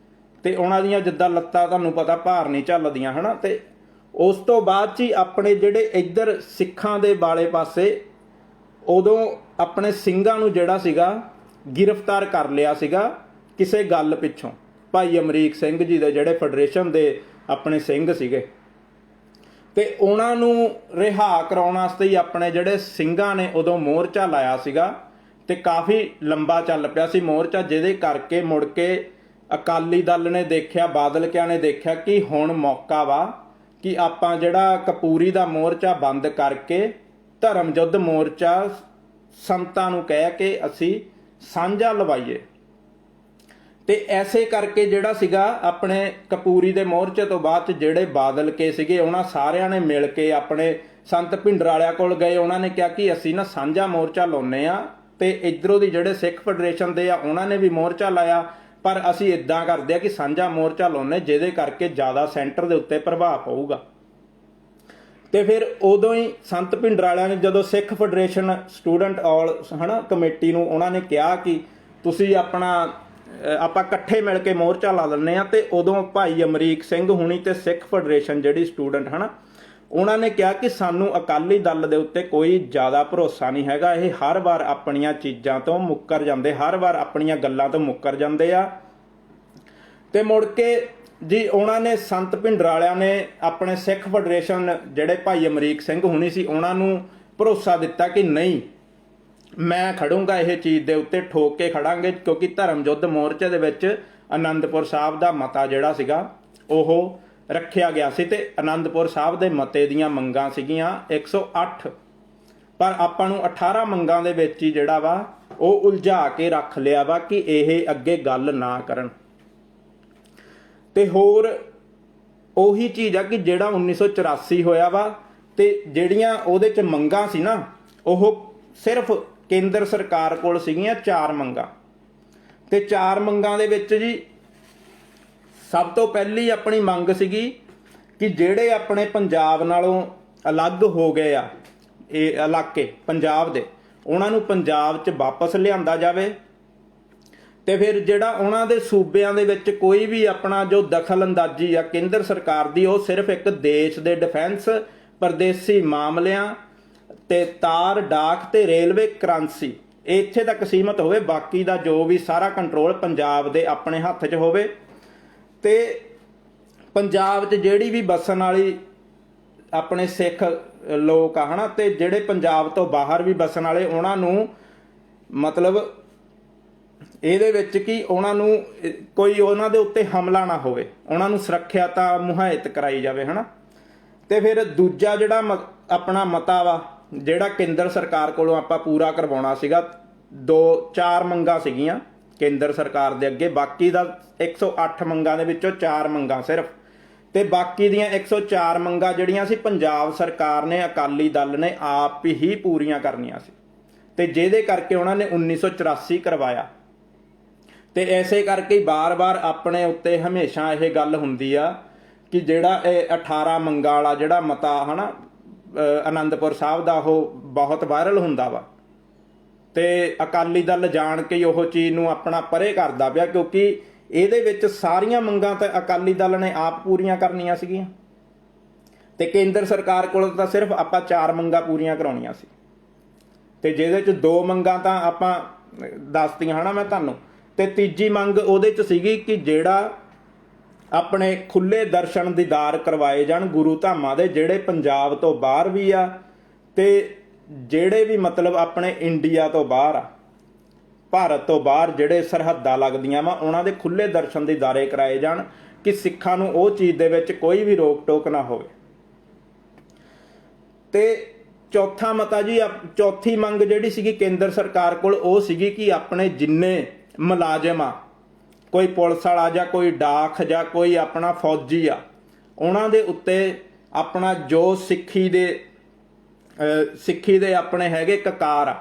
ਤੇ ਉਹਨਾਂ ਦੀਆਂ ਜਿੱਦਾਂ ਲੱਤਾਂ ਤੁਹਾਨੂੰ ਪਤਾ ਭਾਰ ਨਹੀਂ ਝੱਲਦੀਆਂ ਹਨਾ। ਤੇ ਉਸ ਤੋਂ ਬਾਅਦ 'ਚ ਹੀ ਆਪਣੇ ਜਿਹੜੇ ਇੱਧਰ ਸਿੱਖਾਂ ਦੇ ਵਾਲੇ ਪਾਸੇ ਉਦੋਂ ਆਪਣੇ ਸਿੰਘਾਂ ਨੂੰ ਜਿਹੜਾ ਸੀਗਾ ਗ੍ਰਿਫਤਾਰ ਕਰ ਲਿਆ ਸੀਗਾ ਕਿਸੇ ਗੱਲ ਪਿੱਛੋਂ। ਭਾਈ ਅਮਰੀਕ ਸਿੰਘ ਜੀ ਦੇ ਜਿਹੜੇ ਫੈਡਰੇਸ਼ਨ ਦੇ ਆਪਣੇ ਸਿੰਘ ਸੀਗੇ, ਤੇ ਉਹਨਾਂ ਨੂੰ ਰਿਹਾ ਕਰਾਉਣ ਵਾਸਤੇ ਹੀ ਆਪਣੇ ਜਿਹੜੇ ਸਿੰਘਾਂ ਨੇ ਉਦੋਂ ਮੋਰਚਾ ਲਾਇਆ ਸੀਗਾ। ਤੇ ਕਾਫੀ ਲੰਬਾ ਚੱਲ ਪਿਆ ਸੀ ਮੋਰਚਾ, ਜਿਹਦੇ ਕਰਕੇ ਮੁੜ ਕੇ ਅਕਾਲੀ ਦਲ ਨੇ ਦੇਖਿਆ, ਬਾਦਲ ਕਿਆਂ ਨੇ ਦੇਖਿਆ ਕਿ ਹੁਣ ਮੌਕਾ ਵਾ ਕਿ ਆਪਾਂ ਜਿਹੜਾ ਕਪੂਰੀ ਦਾ ਮੋਰਚਾ ਬੰਦ ਕਰਕੇ ਧਰਮ ਯੁੱਧ ਮੋਰਚਾ ਸੰਤਾਂ ਨੂੰ ਕਹਿ ਕੇ ਅਸੀਂ ਸਾਂਝਾ ਲਵਾਈਏ। ਤੇ ਐਸੇ ਕਰਕੇ ਜਿਹੜਾ ਸੀਗਾ ਆਪਣੇ ਕਪੂਰੀ ਦੇ ਮੋਰਚੇ ਤੋਂ ਬਾਅਦ ਜਿਹੜੇ ਬਾਦਲ ਕੇ ਸੀਗੇ ਉਹਨਾਂ ਸਾਰਿਆਂ ਨੇ ਮਿਲ ਕੇ ਆਪਣੇ ਸੰਤ ਭਿੰਡਰਾਲਿਆਂ ਕੋਲ ਗਏ। ਉਹਨਾਂ ਨੇ ਕਿਹਾ ਕਿ ਅਸੀਂ ਨਾ ਸਾਂਝਾ ਮੋਰਚਾ ਲਾਉਂਦੇ ਆ, ਤੇ ਇੱਧਰੋਂ ਦੀ ਜਿਹੜੇ ਸਿੱਖ ਫੈਡਰੇਸ਼ਨ ਦੇ ਆ ਉਹਨਾਂ ਨੇ ਵੀ ਮੋਰਚਾ ਲਾਇਆ, ਪਰ ਅਸੀਂ ਇਦਾਂ ਕਰਦੇ ਆ ਕਿ ਸਾਂਝਾ ਮੋਰਚਾ ਲਾਉਂਦੇ ਜਿਹਦੇ ਕਰਕੇ ਜ਼ਿਆਦਾ ਸੈਂਟਰ ਦੇ ਉੱਤੇ ਪ੍ਰਭਾਵ ਪਊਗਾ। ਤੇ ਫਿਰ ਉਦੋਂ ਹੀ ਸੰਤ ਭਿੰਡਰਾਲਿਆਂ ਨੇ ਜਦੋਂ ਸਿੱਖ ਫੈਡਰੇਸ਼ਨ ਸਟੂਡੈਂਟ ਆਲ ਹਨਾ ਕਮੇਟੀ ਨੂੰ ਉਹਨਾਂ ਨੇ ਕਿਹਾ ਕਿ ਤੁਸੀਂ ਆਪਣਾ ਆਪਾਂ ਇਕੱਠੇ ਮਿਲ ਕੇ ਮੋਰਚਾ ਲਾ ਲੈਂਦੇ ਆ। ਤੇ ਉਦੋਂ ਭਾਈ ਅਮਰੀਕ ਸਿੰਘ ਹੁਣੀ ਤੇ ਸਿੱਖ ਫੈਡਰੇਸ਼ਨ ਜਿਹੜੀ ਸਟੂਡੈਂਟ ਹਨਾ, ਉਹਨਾਂ ਨੇ ਕਿਹਾ ਕਿ ਸਾਨੂੰ ਅਕਾਲੀ ਦਲ ਦੇ ਉੱਤੇ ਕੋਈ ਜ਼ਿਆਦਾ ਭਰੋਸਾ ਨਹੀਂ ਹੈਗਾ, ਇਹ ਹਰ ਵਾਰ ਆਪਣੀਆਂ ਚੀਜ਼ਾਂ ਤੋਂ ਮੁੱਕਰ ਜਾਂਦੇ, ਹਰ ਵਾਰ ਆਪਣੀਆਂ ਗੱਲਾਂ ਤੋਂ ਮੁੱਕਰ ਜਾਂਦੇ ਆ। ਤੇ ਮੁੜ ਕੇ ਜੀ ਉਹਨਾਂ ਨੇ ਸੰਤ ਭਿੰਡਰਾਲਿਆਂ ਨੇ ਆਪਣੇ ਸਿੱਖ ਫੈਡਰੇਸ਼ਨ ਜਿਹੜੇ ਭਾਈ ਅਮਰੀਕ ਸਿੰਘ ਹੁਣੀ ਸੀ ਉਹਨਾਂ ਨੂੰ ਭਰੋਸਾ ਦਿੱਤਾ ਕਿ ਨਹੀਂ, ਮੈਂ ਖੜੂੰਗਾ ਇਹ ਚੀਜ਼ ਦੇ ਉੱਤੇ, ਠੋਕ ਕੇ ਖੜਾਂਗੇ, ਕਿਉਂਕਿ ਧਰਮ ਯੁੱਧ ਮੋਰਚੇ ਦੇ ਵਿੱਚ ਆਨੰਦਪੁਰ ਸਾਹਿਬ ਦਾ ਮਤਾ ਜਿਹੜਾ ਸੀਗਾ ਉਹ ਰੱਖਿਆ ਗਿਆ ਸੀ। ਤੇ ਆਨੰਦਪੁਰ ਸਾਹਿਬ ਦੇ ਮਤੇ ਦੀਆਂ ਮੰਗਾਂ ਸੀਗੀਆਂ 108, ਪਰ ਆਪਾਂ ਨੂੰ 18 ਮੰਗਾਂ ਦੇ ਵਿੱਚ ਹੀ ਜਿਹੜਾ ਵਾ ਉਹ ਉਲਝਾ ਕੇ ਰੱਖ ਲਿਆ ਵਾ ਕਿ ਇਹ ਅੱਗੇ ਗੱਲ ਨਾ ਕਰਨ। ਤੇ ਹੋਰ ਉਹੀ ਚੀਜ਼ ਆ ਕਿ ਜਿਹੜਾ 1984 ਹੋਇਆ ਵਾ, ਤੇ ਜਿਹੜੀਆਂ ਉਹਦੇ ਚ ਮੰਗਾਂ ਸੀ ਨਾ, ਉਹ ਸਿਰਫ ਕੇਂਦਰ ਸਰਕਾਰ ਕੋਲ ਸੀਗੀਆਂ 4 ਮੰਗਾਂ। ਤੇ 4 ਮੰਗਾਂ ਦੇ ਵਿੱਚ ਜੀ ਸਭ ਤੋਂ ਪਹਿਲੀ ਆਪਣੀ ਮੰਗ ਸੀਗੀ ਕਿ ਜਿਹੜੇ ਆਪਣੇ ਪੰਜਾਬ ਨਾਲੋਂ ਅਲੱਗ ਹੋ ਗਏ ਆ ਇਹ ਇਲਾਕੇ ਪੰਜਾਬ ਦੇ, ਉਹਨਾਂ ਨੂੰ ਪੰਜਾਬ 'ਚ ਵਾਪਸ ਲਿਆਂਦਾ ਜਾਵੇ। ਤੇ ਫਿਰ ਜਿਹੜਾ ਉਹਨਾਂ ਦੇ ਸੂਬਿਆਂ ਦੇ ਵਿੱਚ ਕੋਈ ਵੀ ਆਪਣਾ ਜੋ ਦਖਲ ਅੰਦਾਜ਼ੀ ਆ ਕੇਂਦਰ ਸਰਕਾਰ ਦੀ, ਉਹ ਸਿਰਫ ਇੱਕ ਦੇਸ਼ ਦੇ ਡਿਫੈਂਸ, ਪਰਦੇਸੀ ਮਾਮਲਿਆਂ ਤੇ ਤਾਰ, ਡਾਕ ਤੇ ਰੇਲਵੇ ਕਰੰਸੀ ਇੱਥੇ ਤੱਕ ਸੀਮਤ ਹੋਵੇ, ਬਾਕੀ ਦਾ ਜੋ ਵੀ ਸਾਰਾ ਕੰਟਰੋਲ ਪੰਜਾਬ ਦੇ ਆਪਣੇ ਹੱਥ 'ਚ ਹੋਵੇ। ਤੇ ਪੰਜਾਬ 'ਚ ਜਿਹੜੀ ਵੀ ਵਸਣ ਵਾਲੀ ਆਪਣੇ ਸਿੱਖ ਲੋਕ ਆ ਹਨਾ, ਤੇ ਜਿਹੜੇ ਪੰਜਾਬ ਤੋਂ ਬਾਹਰ ਵੀ ਵਸਣ ਵਾਲੇ, ਉਹਨਾਂ ਨੂੰ ਮਤਲਬ ਇਹਦੇ ਵਿੱਚ ਕਿ ਉਹਨਾਂ ਨੂੰ ਕੋਈ ਉਹਨਾਂ ਦੇ ਉੱਤੇ ਹਮਲਾ ਨਾ ਹੋਵੇ, ਉਹਨਾਂ ਨੂੰ ਸੁਰੱਖਿਆ ਮੁਹੱਈਆ ਕਰਾਈ ਜਾਵੇ ਹਨਾ। ਤੇ ਫਿਰ ਦੂਜਾ ਜਿਹੜਾ ਆਪਣਾ ਮਤਾ ਵਾ ਜਿਹੜਾ ਕੇਂਦਰ ਸਰਕਾਰ ਕੋਲੋਂ ਆਪਾਂ ਪੂਰਾ ਕਰਵਾਉਣਾ ਸੀਗਾ, 4 ਮੰਗਾਂ ਸੀਗੀਆਂ ਕੇਂਦਰ ਸਰਕਾਰ ਦੇ ਅੱਗੇ, ਬਾਕੀ ਦਾ 108 ਮੰਗਾਂ ਦੇ ਵਿੱਚੋਂ 4 ਮੰਗਾਂ ਸਿਰਫ, ਤੇ ਬਾਕੀ ਦੀਆਂ 104 ਮੰਗਾਂ ਜਿਹੜੀਆਂ ਸੀ ਪੰਜਾਬ ਸਰਕਾਰ ਨੇ, ਅਕਾਲੀ ਦਲ ਨੇ ਆਪ ਹੀ ਪੂਰੀਆਂ ਕਰਨੀਆਂ ਸੀ। ਤੇ ਜਿਹਦੇ ਕਰਕੇ ਉਹਨਾਂ ਨੇ 1984 ਕਰਵਾਇਆ। ਤੇ ਐਸੇ ਕਰਕੇ ਬਾਰ-ਬਾਰ ਆਪਣੇ ਉੱਤੇ ਹਮੇਸ਼ਾ ਇਹ ਗੱਲ ਹੁੰਦੀ ਆ ਕਿ ਜਿਹੜਾ ਇਹ 18 ਮੰਗਾਂ ਵਾਲਾ ਜਿਹੜਾ ਮਤਾ ਹਨਾ ਆਨੰਦਪੁਰ ਸਾਹਿਬ ਦਾ, ਉਹ ਬਹੁਤ ਵਾਇਰਲ ਹੁੰਦਾ ਵਾ। ਤੇ ਅਕਾਲੀ ਦਲ ਜਾਣ ਕੇ ਉਹ ਚੀਜ਼ ਨੂੰ ਆਪਣਾ ਪਰੇ ਕਰਦਾ ਪਿਆ, ਕਿਉਂਕਿ ਇਹਦੇ ਵਿੱਚ ਸਾਰੀਆਂ ਮੰਗਾਂ ਤਾਂ ਅਕਾਲੀ ਦਲ ਨੇ ਆਪ ਪੂਰੀਆਂ ਕਰਨੀਆਂ ਸੀਗੀਆਂ, ਤੇ ਕੇਂਦਰ ਸਰਕਾਰ ਕੋਲ ਤਾਂ ਸਿਰਫ ਆਪਾਂ 4 ਮੰਗਾਂ ਪੂਰੀਆਂ ਕਰਾਉਣੀਆਂ ਸੀ। ਤੇ ਜਿਹਦੇ ਚ 2 ਮੰਗਾਂ ਤਾਂ ਆਪਾਂ ਦੱਸਤੀਆਂ ਹਨਾ ਮੈਂ ਤੁਹਾਨੂੰ। ਤੇ ਤੀਜੀ ਮੰਗ ਉਹਦੇ ਚ ਸੀਗੀ ਕਿ ਜਿਹੜਾ ਆਪਣੇ ਖੁੱਲੇ ਦਰਸ਼ਨ ਦੀਦਾਰ ਕਰਵਾਏ ਜਾਣ ਗੁਰੂ ਧਾਮਾਂ ਦੇ, ਜਿਹੜੇ ਪੰਜਾਬ ਤੋਂ ਬਾਹਰ ਵੀ ਆ ਤੇ ਜਿਹੜੇ ਵੀ ਮਤਲਬ ਆਪਣੇ ਇੰਡੀਆ ਤੋਂ ਬਾਹਰ ਆ, ਭਾਰਤ ਤੋਂ ਬਾਹਰ ਜਿਹੜੇ ਸਰਹੱਦਾਂ ਲੱਗਦੀਆਂ ਵਾ, ਉਹਨਾਂ ਦੇ ਖੁੱਲੇ ਦਰਸ਼ਨ ਦੀਦਾਰੇ ਕਰਾਏ ਜਾਣ ਕਿ ਸਿੱਖਾਂ ਨੂੰ ਉਹ ਚੀਜ਼ ਦੇ ਵਿੱਚ ਕੋਈ ਵੀ ਰੋਕ ਟੋਕ ਨਾ ਹੋਵੇ। ਤੇ ਚੌਥਾ ਮਤਾ ਜੀ, ਚੌਥੀ ਮੰਗ ਜਿਹੜੀ ਸੀਗੀ ਕੇਂਦਰ ਸਰਕਾਰ ਕੋਲ, ਉਹ ਸੀਗੀ ਕਿ ਆਪਣੇ ਜਿੰਨੇ ਮੁਲਾਜ਼ਮ ਆ, ਕੋਈ ਪੁਲਿਸ ਵਾਲਾ ਜਾਂ ਕੋਈ ਡਾਕ ਜਾਂ ਕੋਈ ਆਪਣਾ ਫੌਜੀ ਆ, ਉਹਨਾਂ ਦੇ ਉੱਤੇ ਆਪਣਾ ਜੋ ਸਿੱਖੀ ਦੇ ਆਪਣੇ ਹੈਗੇ ਕਕਾਰ ਆ,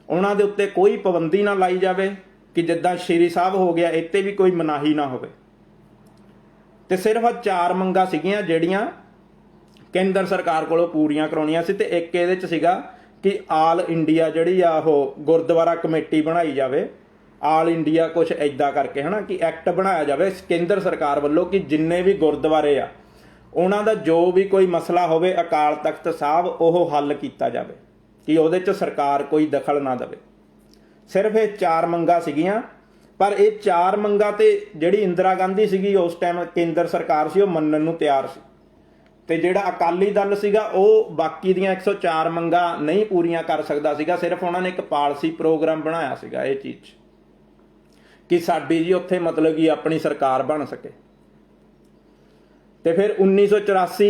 ਉਹਨਾਂ ਦੇ ਉੱਤੇ ਕੋਈ ਪਾਬੰਦੀ ਨਾ ਲਾਈ ਜਾਵੇ ਕਿ ਜਿੱਦਾਂ ਸ਼੍ਰੀ ਸਾਹਿਬ ਹੋ ਗਿਆ, ਇੱਥੇ ਵੀ ਕੋਈ ਮਨਾਹੀ ਨਾ ਹੋਵੇ। ਤੇ ਸਿਰਫ 4 ਮੰਗਾਂ ਸੀਗੀਆਂ ਜਿਹੜੀਆਂ ਕੇਂਦਰ ਸਰਕਾਰ ਕੋਲੋਂ ਪੂਰੀਆਂ ਕਰਾਉਣੀਆਂ ਸੀ। ਤੇ ਇੱਕ ਇਹਦੇ ਚ ਸੀਗਾ ਕਿ ਆਲ ਇੰਡੀਆ ਜਿਹੜੀ ਆ ਉਹ ਗੁਰਦੁਆਰਾ ਕਮੇਟੀ ਬਣਾਈ ਜਾਵੇ, ਆਲ ਇੰਡੀਆ ਕੁਛ ਏਦਾਂ ਕਰਕੇ ਹਨਾ, ਕਿ ਐਕਟ ਬਣਾਇਆ ਜਾਵੇ ਕੇਂਦਰ ਸਰਕਾਰ ਵੱਲੋਂ ਕਿ ਜਿੰਨੇ ਵੀ ਗੁਰਦੁਆਰੇ ਆ ਉਹਨਾਂ ਦਾ ਜੋ ਵੀ ਕੋਈ ਮਸਲਾ ਹੋਵੇ ਅਕਾਲ ਤਖਤ ਸਾਹਿਬ ਉਹ ਹੱਲ ਕੀਤਾ ਜਾਵੇ, ਕਿ ਉਹਦੇ 'ਚ ਸਰਕਾਰ ਕੋਈ ਦਖਲ ਨਾ ਦੇਵੇ। ਸਿਰਫ ਇਹ 4 ਮੰਗਾਂ ਸੀਗੀਆਂ, ਪਰ ਇਹ 4 ਮੰਗਾਂ ਤੇ ਜਿਹੜੀ ਇੰਦਰਾ ਗਾਂਧੀ ਸੀਗੀ ਉਸ ਟਾਈਮ ਕੇਂਦਰ ਸਰਕਾਰ ਸੀ, ਉਹ ਮੰਨਣ ਨੂੰ ਤਿਆਰ ਸੀ। ਤੇ ਜਿਹੜਾ ਅਕਾਲੀ ਦਲ ਸੀਗਾ ਉਹ ਬਾਕੀ ਦੀਆਂ 104 ਮੰਗਾਂ ਨਹੀਂ ਪੂਰੀਆਂ ਕਰ ਸਕਦਾ ਸੀਗਾ। ਸਿਰਫ ਉਹਨਾਂ ਨੇ ਇੱਕ ਪਾਲਿਸੀ ਪ੍ਰੋਗਰਾਮ ਬਣਾਇਆ ਸੀਗਾ ਇਹ ਚੀਜ਼ ਕਿ ਸਾਡੀ ਜੀ ਉੱਥੇ ਮਤਲਬ ਕਿ ਆਪਣੀ ਸਰਕਾਰ ਬਣ ਸਕੇ। ਤੇ ਫਿਰ 1984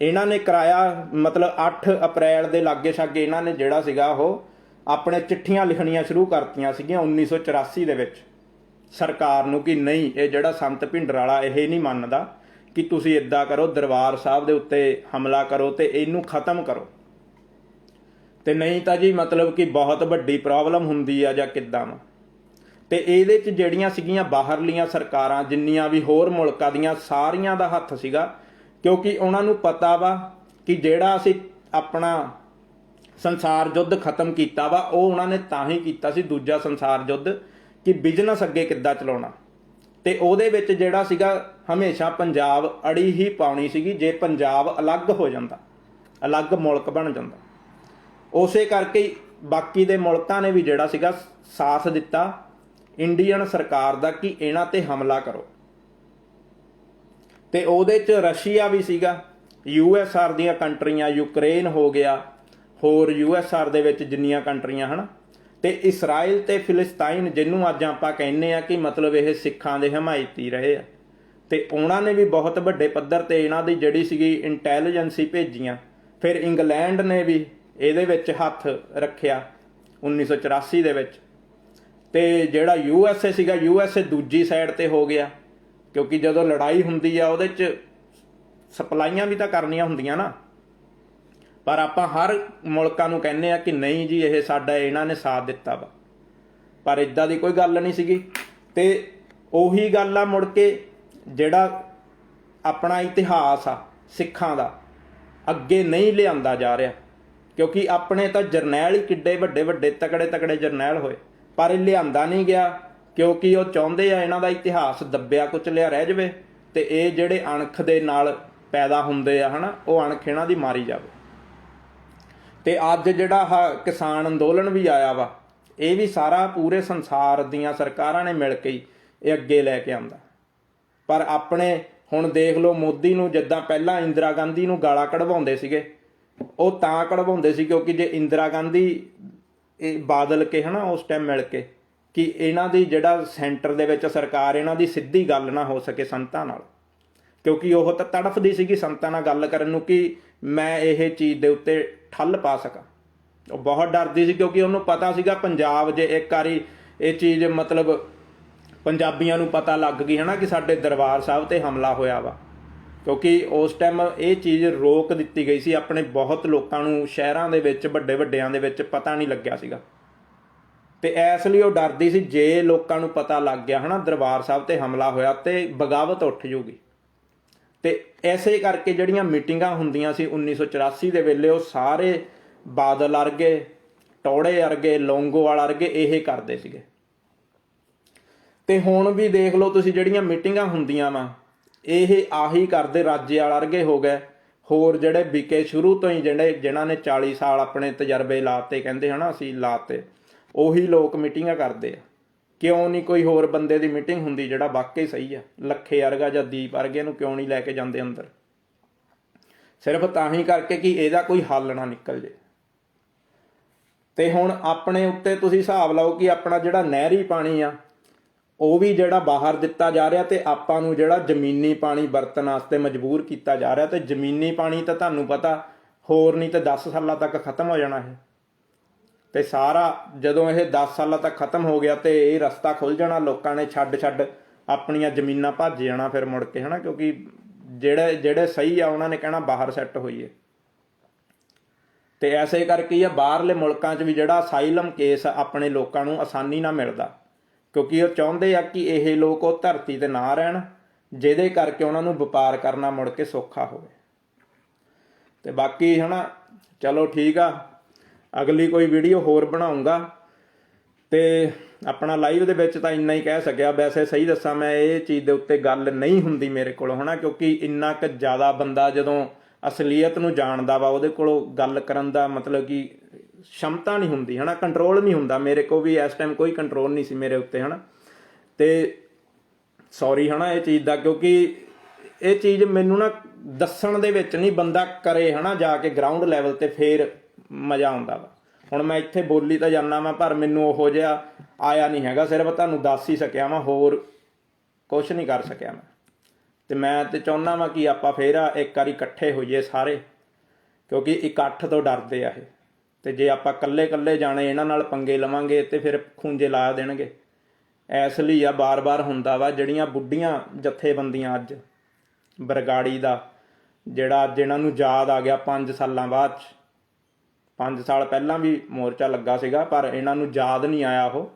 ਇਹਨਾਂ ਨੇ ਕਰਾਇਆ, ਮਤਲਬ 8 ਅਪ੍ਰੈਲ ਦੇ ਲਾਗੇ ਛਾਗੇ ਇਹਨਾਂ ਨੇ ਜਿਹੜਾ ਸੀਗਾ ਉਹ ਆਪਣੇ ਚਿੱਠੀਆਂ ਲਿਖਣੀਆਂ ਸ਼ੁਰੂ ਕਰਤੀਆਂ ਸੀਗੀਆਂ 1984 ਦੇ ਵਿੱਚ ਸਰਕਾਰ ਨੂੰ ਕਿ ਨਹੀਂ, ਇਹ ਜਿਹੜਾ ਸੰਤ ਭਿੰਡਰਾਲਾ ਇਹ ਨਹੀਂ ਮੰਨਦਾ ਕਿ ਤੁਸੀਂ ਇੱਦਾਂ ਕਰੋ, ਦਰਬਾਰ ਸਾਹਿਬ ਦੇ ਉੱਤੇ ਹਮਲਾ ਕਰੋ ਤੇ ਇਹਨੂੰ ਖਤਮ ਕਰੋ, ਤੇ ਨਹੀਂ ਤਾਂ ਜੀ ਮਤਲਬ ਕਿ ਬਹੁਤ ਵੱਡੀ ਪ੍ਰੋਬਲਮ ਹੁੰਦੀ ਆ ਜਾਂ ਕਿੱਦਾਂ ਵਾ। ਤੇ ਇਹਦੇ 'ਚ ਜਿਹੜੀਆਂ ਸੀਗੀਆਂ ਬਾਹਰਲੀਆਂ ਸਰਕਾਰਾਂ ਜਿੰਨੀਆਂ ਵੀ ਹੋਰ ਮੁਲਕਾਂ ਦੀਆਂ, ਸਾਰੀਆਂ ਦਾ ਹੱਥ ਸੀਗਾ, ਕਿਉਂਕਿ ਉਹਨਾਂ ਨੂੰ ਪਤਾ ਵਾ ਕਿ ਜਿਹੜਾ ਅਸੀਂ ਆਪਣਾ ਸੰਸਾਰ ਯੁੱਧ ਖਤਮ ਕੀਤਾ ਵਾ ਉਹ ਉਹਨਾਂ ਨੇ ਤਾਂ ਹੀ ਕੀਤਾ ਸੀ, ਦੂਜਾ ਸੰਸਾਰ ਯੁੱਧ, ਕਿ ਬਿਜ਼ਨਸ ਅੱਗੇ ਕਿੱਦਾਂ ਚਲਾਉਣਾ। ਤੇ ਉਹਦੇ ਵਿੱਚ ਜਿਹੜਾ ਸੀਗਾ ਹਮੇਸ਼ਾ ਪੰਜਾਬ ਅੜੀ ਹੀ ਪਾਉਣੀ ਸੀਗੀ ਜੇ ਪੰਜਾਬ ਅਲੱਗ ਹੋ ਜਾਂਦਾ, ਅਲੱਗ ਮੁਲਕ ਬਣ ਜਾਂਦਾ। ਉਸੇ ਕਰਕੇ ਹੀ ਬਾਕੀ ਦੇ ਮੁਲਕਾਂ ਨੇ ਵੀ ਜਿਹੜਾ ਸੀਗਾ ਸਾਥ ਦਿੱਤਾ ਇੰਡੀਅਨ ਸਰਕਾਰ ਦਾ ਕਿ ਇਹਨਾਂ ਤੇ ਹਮਲਾ ਕਰੋ। ਤੇ ਉਹਦੇ 'ਚ ਰਸ਼ੀਆ ਵੀ ਸੀਗਾ, USSR ਦੀਆਂ ਕੰਟਰੀਆਂ, ਯੂਕਰੇਨ ਹੋ ਗਿਆ, ਹੋਰ USSR ਦੇ ਵਿੱਚ ਜਿੰਨੀਆਂ ਕੰਟਰੀਆਂ ਹਨ, ਤੇ ਇਸਰਾਈਲ ਤੇ ਫਿਲਿਸਤਾਈਨ ਜਿਹਨੂੰ ਅੱਜ ਆਪਾਂ ਕਹਿੰਦੇ ਆ ਕਿ ਮਤਲਬ ਇਹ ਸਿੱਖਾਂ ਦੇ ਹਮਾਇਤੀ ਰਹੇ ਆ, ਤੇ ਉਹਨਾਂ ਨੇ ਵੀ ਬਹੁਤ ਵੱਡੇ ਪੱਧਰ ਤੇ ਇਹਨਾਂ ਦੀ ਜਿਹੜੀ ਸੀਗੀ ਇੰਟੈਲੀਜੈਂਸੀ ਭੇਜੀਆਂ। ਫਿਰ ਇੰਗਲੈਂਡ ਨੇ ਵੀ ਇਹਦੇ ਵਿੱਚ ਹੱਥ ਰੱਖਿਆ 1984 ਦੇ ਵਿੱਚ। ਤੇ ਜਿਹੜਾ USA ਸੀਗਾ, USA ਦੂਜੀ ਸਾਈਡ ਤੇ ਹੋ ਗਿਆ, ਕਿਉਂਕਿ ਜਦੋਂ ਲੜਾਈ ਹੁੰਦੀ ਆ ਉਹਦੇ 'ਚ ਸਪਲਾਈਆਂ ਵੀ ਤਾਂ ਕਰਨੀਆਂ ਹੁੰਦੀਆਂ ਨਾ। ਪਰ ਆਪਾਂ ਹਰ ਮੁਲਕਾਂ ਨੂੰ ਕਹਿੰਦੇ ਆ ਕਿ ਨਹੀਂ ਜੀ ਇਹ ਸਾਡਾ ਇਹਨਾਂ ਨੇ ਸਾਥ ਦਿੱਤਾ ਵਾ, ਪਰ ਇੱਦਾਂ ਦੀ ਕੋਈ ਗੱਲ ਨਹੀਂ ਸੀਗੀ। ਤੇ ਉਹੀ ਗੱਲ ਆ, ਮੁੜ ਕੇ ਜਿਹੜਾ ਆਪਣਾ ਇਤਿਹਾਸ ਆ ਸਿੱਖਾਂ ਦਾ ਅੱਗੇ ਨਹੀਂ ਲਿਆਂਦਾ ਜਾ ਰਿਹਾ, ਕਿਉਂਕਿ ਆਪਣੇ ਤਾਂ ਜਰਨੈਲ ਹੀ ਕਿੱਡੇ ਵੱਡੇ ਵੱਡੇ ਤਕੜੇ ਤਕੜੇ ਜਰਨੈਲ ਹੋਏ, ਪਰ ਇਹ ਲਿਆਂਦਾ ਨਹੀਂ ਗਿਆ ਕਿਉਂਕਿ ਉਹ ਚਾਹੁੰਦੇ ਆ ਇਹਨਾਂ ਦਾ ਇਤਿਹਾਸ ਦੱਬਿਆ ਕੁਚਲਿਆ ਰਹਿ ਜਾਵੇ, ਤੇ ਇਹ ਜਿਹੜੇ ਅਣਖ ਦੇ ਨਾਲ ਪੈਦਾ ਹੁੰਦੇ ਆ ਹਨਾ, ਉਹ ਅਣਖ ਇਹਨਾਂ ਦੀ ਮਾਰੀ ਜਾਵੇ। ਤੇ ਅੱਜ ਜਿਹੜਾ ਕਿਸਾਨ ਅੰਦੋਲਨ ਵੀ ਆਇਆ ਵਾ, ਇਹ ਵੀ ਸਾਰਾ ਪੂਰੇ ਸੰਸਾਰ ਦੀਆਂ ਸਰਕਾਰਾਂ ਨੇ ਮਿਲ ਕੇ ਹੀ ਇਹ ਅੱਗੇ ਲੈ ਕੇ ਆਂਦਾ। ਪਰ ਆਪਣੇ ਹੁਣ ਦੇਖ ਲਓ ਮੋਦੀ ਨੂੰ, ਜਿੱਦਾਂ ਪਹਿਲਾਂ ਇੰਦਰਾ ਗਾਂਧੀ ਨੂੰ ਗਾਲਾਂ ਕਢਵਾਉਂਦੇ ਸੀਗੇ, ਉਹ ਤਾਂ ਕਢਵਾਉਂਦੇ ਸੀ ਕਿਉਂਕਿ ਜੇ ਇੰਦਰਾ ਗਾਂਧੀ ਇਹ ਬਾਦਲ ਕੇ ਹਨਾ ਉਸ ਟਾਈਮ ਮਿਲ ਕੇ ਕਿ ਇਹਨਾਂ ਦੀ ਜਿਹੜਾ ਸੈਂਟਰ ਦੇ ਵਿੱਚ ਸਰਕਾਰ ਇਹਨਾਂ ਦੀ ਸਿੱਧੀ ਗੱਲ ਨਾ ਹੋ ਸਕੇ ਸੰਤਾਂ ਨਾਲ, ਕਿਉਂਕਿ ਉਹ ਤਾਂ ਤੜਫਦੀ ਸੀਗੀ ਸੰਤਾਂ ਨਾਲ ਗੱਲ ਕਰਨ ਨੂੰ ਕਿ ਮੈਂ ਇਹ ਚੀਜ਼ ਦੇ ਉੱਤੇ ਠੱਲ ਪਾ ਸਕਾਂ। ਉਹ ਬਹੁਤ ਡਰਦੀ ਸੀ ਕਿਉਂਕਿ ਉਹਨੂੰ ਪਤਾ ਸੀਗਾ ਪੰਜਾਬ ਜੇ ਇੱਕ ਵਾਰੀ ਇਹ ਚੀਜ਼ ਮਤਲਬ ਪੰਜਾਬੀਆਂ ਨੂੰ ਪਤਾ ਲੱਗ ਗਈ ਹਨਾ ਕਿ ਸਾਡੇ ਦਰਬਾਰ ਸਾਹਿਬ ਤੇ ਹਮਲਾ ਹੋਇਆ ਵਾ, ਕਿਉਂਕਿ ਉਸ ਟਾਈਮ ਇਹ ਚੀਜ਼ ਰੋਕ ਦਿੱਤੀ ਗਈ ਸੀ। ਆਪਣੇ ਬਹੁਤ ਲੋਕਾਂ ਨੂੰ ਸ਼ਹਿਰਾਂ ਦੇ ਵਿੱਚ ਵੱਡੇ ਵੱਡਿਆਂ ਦੇ ਵਿੱਚ ਪਤਾ ਨਹੀਂ ਲੱਗਿਆ ਸੀਗਾ, ਤੇ ਇਸ ਲਈ ਉਹ ਡਰਦੀ ਸੀ ਜੇ ਲੋਕਾਂ ਨੂੰ ਪਤਾ ਲੱਗ ਗਿਆ ਹਨਾ ਦਰਬਾਰ ਸਾਹਿਬ ਤੇ ਹਮਲਾ ਹੋਇਆ ਤੇ ਬਗਾਵਤ ਉੱਠ ਜੂਗੀ। ਤੇ ਐਸੇ ਕਰਕੇ ਜਿਹੜੀਆਂ ਮੀਟਿੰਗਾਂ ਹੁੰਦੀਆਂ ਸੀ 1984 ਦੇ ਵੇਲੇ, ਉਹ ਸਾਰੇ ਬਾਦਲ ਵਰਗੇ, ਟੌੜੇ ਵਰਗੇ, ਲੌਂਗੋਵਾਲ ਵਰਗੇ ਇਹ ਕਰਦੇ ਸੀਗੇ। ਤੇ ਹੁਣ ਵੀ ਦੇਖ ਲਓ ਤੁਸੀਂ ਜਿਹੜੀਆਂ ਮੀਟਿੰਗਾਂ ਹੁੰਦੀਆਂ ਵਾ, ਇਹ ਆਹੀ ਕਰਦੇ। ਰਾਜੇਵਾਲ ਵਰਗੇ ਹੋ ਗਏ, ਹੋਰ ਜਿਹੜੇ ਵਿਕੇ ਸ਼ੁਰੂ ਤੋਂ ਹੀ ਜਿਨ੍ਹਾਂ ਨੇ 40 ਸਾਲ ਆਪਣੇ ਤਜਰਬੇ ਲਾਤੇ, ਕਹਿੰਦੇ ਹਨਾ ਅਸੀਂ ਲਾਤੇ, ਉਹੀ ਲੋਕ ਮੀਟਿੰਗਾਂ ਕਰਦੇ ਆ। ਕਿਉਂ ਨਹੀਂ ਕੋਈ ਹੋਰ ਬੰਦੇ ਦੀ ਮੀਟਿੰਗ ਹੁੰਦੀ ਜਿਹੜਾ ਵਾਕਈ ਸਹੀ ਆ? ਲੱਖੇ ਵਰਗਾ ਜਾਂ ਦੀਪ ਵਰਗੇ ਨੂੰ ਕਿਉਂ ਨਹੀਂ ਲੈ ਕੇ ਜਾਂਦੇ ਅੰਦਰ? ਸਿਰਫ ਤਾਂ ਹੀ ਕਰਕੇ ਕਿ ਇਹਦਾ ਕੋਈ ਹੱਲ ਨਾ ਨਿਕਲ ਜੇ। ਤੇ ਹੁਣ ਆਪਣੇ ਉੱਤੇ ਤੁਸੀਂ ਹਿਸਾਬ ਲਾਓ ਕਿ ਆਪਣਾ ਜਿਹੜਾ ਨਹਿਰੀ ਪਾਣੀ ਆ ਉਹ ਵੀ ਜਿਹੜਾ ਬਾਹਰ ਦਿੱਤਾ ਜਾ ਰਿਹਾ, ਤੇ ਆਪਾਂ ਨੂੰ ਜਿਹੜਾ ਜ਼ਮੀਨੀ ਪਾਣੀ ਵਰਤਣ ਵਾਸਤੇ ਮਜਬੂਰ ਕੀਤਾ ਜਾ ਰਿਹਾ। ਤੇ ਜ਼ਮੀਨੀ ਪਾਣੀ ਤਾਂ ਤੁਹਾਨੂੰ ਪਤਾ ਹੋਰ ਨਹੀਂ ਤੇ 10 ਸਾਲਾਂ ਤੱਕ ਖਤਮ ਹੋ ਜਾਣਾ ਇਹ। ਤੇ ਸਾਰਾ ਜਦੋਂ ਇਹ 10 ਸਾਲਾਂ ਤੱਕ ਖਤਮ ਹੋ ਗਿਆ ਤੇ ਇਹ ਰਸਤਾ ਖੁੱਲ ਜਾਣਾ, ਲੋਕਾਂ ਨੇ ਛੱਡ ਆਪਣੀਆਂ ਜ਼ਮੀਨਾਂ ਭੱਜ ਜਾਣਾ ਫਿਰ ਮੁੜ ਕੇ ਹਨਾ, ਕਿਉਂਕਿ ਜਿਹੜੇ ਸਹੀ ਆ ਉਹਨਾਂ ਨੇ ਕਹਿਣਾ ਬਾਹਰ ਸੈੱਟ ਹੋਈਏ। ਤੇ ਐਸੇ ਕਰਕੇ ਆ ਬਾਹਰਲੇ ਮੁਲਕਾਂ 'ਚ ਵੀ ਜਿਹੜਾ ਅਸਾਈਲਮ ਕੇਸ ਆਪਣੇ ਲੋਕਾਂ ਨੂੰ ਆਸਾਨੀ ਨਾਲ ਮਿਲਦਾ, ਕਿਉਂਕਿ ਉਹ ਚਾਹੁੰਦੇ ਆ ਕਿ ਇਹ ਲੋਕ ਉਹ ਧਰਤੀ ਤੇ ਨਾ ਰਹਿਣ, ਜਿਹਦੇ ਕਰਕੇ ਉਹਨਾਂ ਨੂੰ ਵਪਾਰ ਕਰਨਾ ਮੁੜ ਕੇ ਸੌਖਾ ਹੋਵੇ। ਤੇ ਬਾਕੀ ਹਨਾ ਚਲੋ ਠੀਕ ਆ, ਅਗਲੀ ਕੋਈ ਵੀਡੀਓ ਹੋਰ ਬਣਾਉਂਗਾ। ਤੇ ਆਪਣਾ ਲਾਈਵ ਦੇ ਵਿੱਚ ਤਾਂ ਇੰਨਾ ਹੀ ਕਹਿ ਸਕਿਆ। ਵੈਸੇ ਸਹੀ ਦੱਸਾਂ ਮੈਂ ਇਹ ਚੀਜ਼ ਦੇ ਉੱਤੇ ਗੱਲ ਨਹੀਂ ਹੁੰਦੀ ਮੇਰੇ ਕੋਲ ਹਨਾ, ਕਿਉਂਕਿ ਇੰਨਾ ਕੁ ਜ਼ਿਆਦਾ ਬੰਦਾ ਜਦੋਂ ਅਸਲੀਅਤ ਨੂੰ ਜਾਣਦਾ ਵਾ ਉਹਦੇ ਕੋਲੋਂ ਗੱਲ ਕਰਨ ਦਾ ਮਤਲਬ ਕਿ ਸ਼ਮਤਾ ਨਹੀਂ ਹੁੰਦੀ ਹਨਾ, ਕੰਟਰੋਲ ਨਹੀਂ ਹੁੰਦਾ। ਮੇਰੇ ਕੋਲ ਵੀ ਇਸ ਟਾਈਮ ਕੋਈ ਕੰਟਰੋਲ ਨਹੀਂ ਸੀ ਮੇਰੇ ਉੱਤੇ ਹਨਾ, ਤੇ ਸੌਰੀ ਹਨਾ ਇਹ ਚੀਜ਼ ਦਾ, ਕਿਉਂਕਿ ਇਹ ਚੀਜ਼ ਮੈਨੂੰ ਨਾ ਦੱਸਣ ਦੇ ਵਿੱਚ ਨਹੀਂ, ਬੰਦਾ ਕਰੇ ਹਨਾ ਜਾ ਕੇ ਗਰਾਊਂਡ ਲੈਵਲ ਤੇ ਫੇਰ ਮਜ਼ਾ ਆਉਂਦਾ ਵਾ। ਹੁਣ ਮੈਂ ਇੱਥੇ ਬੋਲੀ ਤਾਂ ਜਾਂਦਾ ਵਾਂ ਪਰ ਮੈਨੂੰ ਉਹੋ ਜਿਹਾ ਆਇਆ ਨਹੀਂ ਹੈਗਾ, ਸਿਰਫ ਤੁਹਾਨੂੰ ਦੱਸ ਹੀ ਸਕਿਆ ਵਾਂ, ਹੋਰ ਕੁਛ ਨਹੀਂ ਕਰ ਸਕਿਆ ਮੈਂ। ਤੇ ਮੈਂ ਤੇ ਚਾਹੁੰਦਾ ਵਾਂ ਕਿ ਆਪਾਂ ਫੇਰ ਇੱਕ ਵਾਰੀ ਇਕੱਠੇ ਹੋਈਏ ਸਾਰੇ, ਕਿਉਂਕਿ ਇਕੱਠ ਤੋਂ ਡਰਦੇ ਆ ਇਹ। ਤੇ ਜੇ ਆਪਾਂ ਇਕੱਲੇ ਜਾਣੇ ਇਹਨਾਂ ਨਾਲ ਪੰਗੇ ਲਵਾਂਗੇ ਤੇ ਫਿਰ ਖੂੰਜੇ ਲਾ ਦੇਣਗੇ। ਇਸ ਲਈ ਆ ਬਾਰ-ਬਾਰ ਹੁੰਦਾ ਵਾ ਜਿਹੜੀਆਂ ਬੁੱਢੀਆਂ ਜਥੇਬੰਦੀਆਂ ਅੱਜ ਬਰਗਾੜੀ ਦਾ ਜਿਹੜਾ ਅੱਜ ਇਹਨਾਂ ਨੂੰ ਯਾਦ ਆ ਗਿਆ 5 ਸਾਲਾਂ ਬਾਅਦ 'ਚ, 5 ਸਾਲ ਪਹਿਲਾਂ ਵੀ ਮੋਰਚਾ ਲੱਗਾ ਸੀਗਾ ਪਰ ਇਹਨਾਂ ਨੂੰ ਯਾਦ ਨਹੀਂ ਆਇਆ ਉਹ।